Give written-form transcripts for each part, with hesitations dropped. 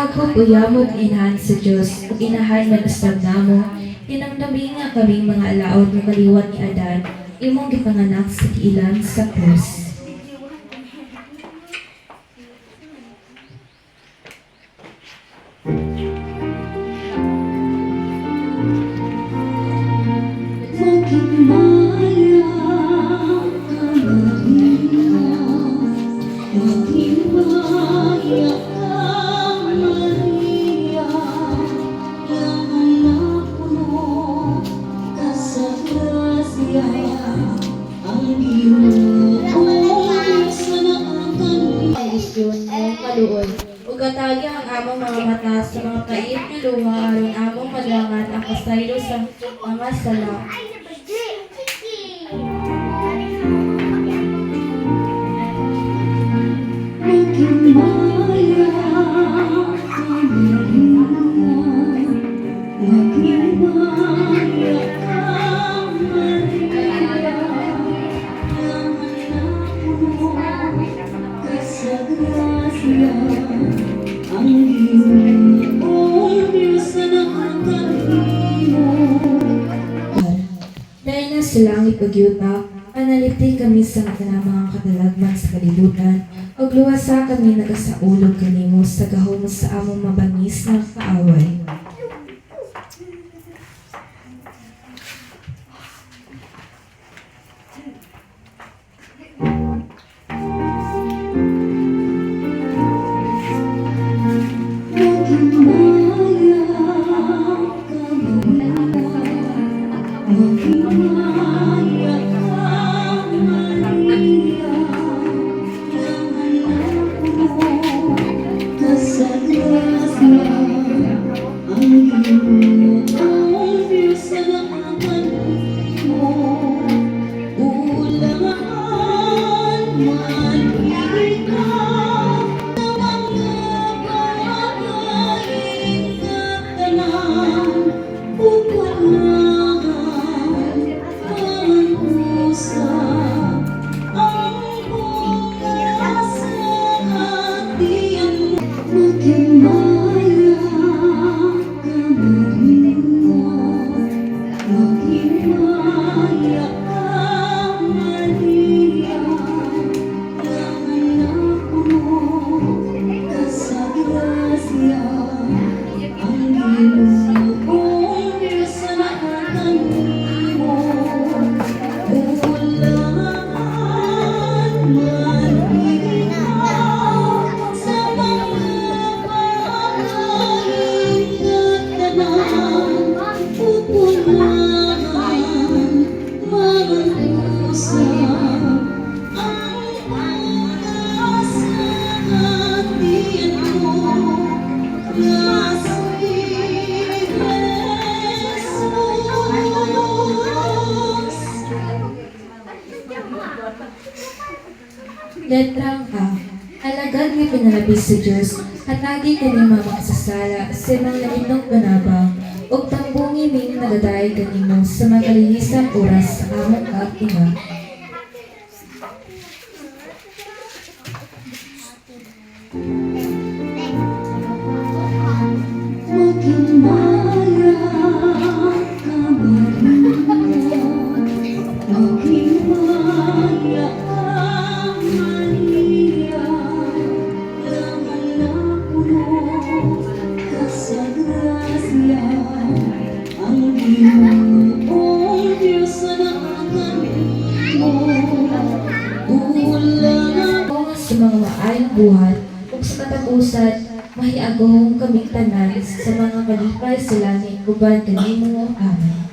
Ako uyamot inahan sa Diyos, ug inahan man usab namo, tinamdami nga kaming mga alaot nga kaliwat ni Adan, imong gipanganak sa tiilan sa krus. Kaluoy. Ugatagi ang among mga mata sa mga pait nga luha aron among madlangan ang kasaylo sa mga sala. Dahil na sa langit ug yuta, analipti kami sa kanang mga katalagman sa kalibutan, ug luwasa kami nagasaulog kanimo sa gahom sa among mabangis nga kaaway. Letrang A. Alagad nga pinalabis sa Diyos, hatagi kami mamakasasala sa mga lainong banabang, ug tambungi ming nagaday kanimo sa magalilisang oras sa among kaagtinga. Sa mga maayong buhat ug sa katapusan mahiagahong kaming tanan sa mga kalipay sa langit uban kanimo. Amen.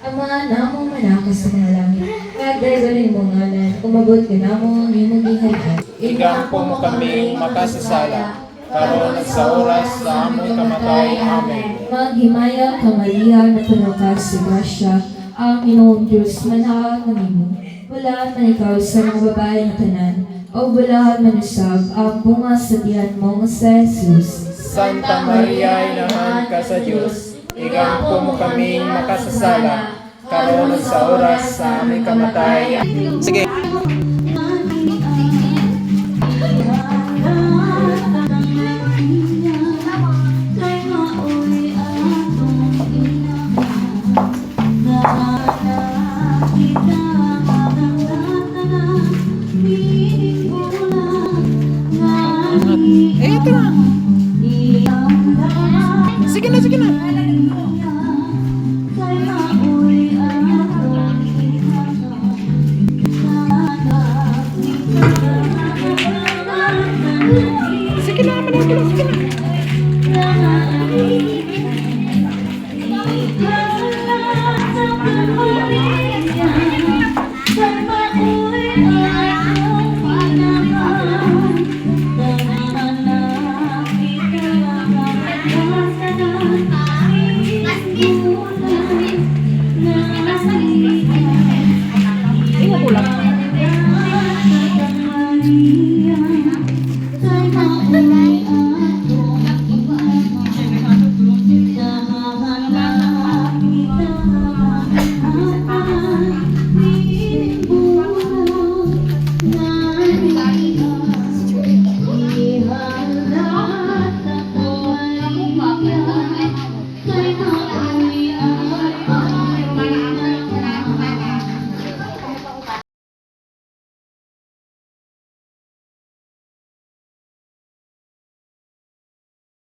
Ama namong manaka sa mga langit, kadaysanin mo ngalan, umabot ka namo ang imong gihayan. Igampo mo kami makasasala, karon at sa oras sa among kamatay. Amen. Maghimaya ka Maria, napuno ka sa grasya, ang Ginoong Diyos manaka kanimo. Wala man ikaw sa mga babae na tanan, o bulahan manusab ang bunga sa tiyan mo sa Jesus. Santa Maria, inahan ka sa Diyos, igampo mo kaming makasasala, karon at sa oras sa aming kamatay. Sige.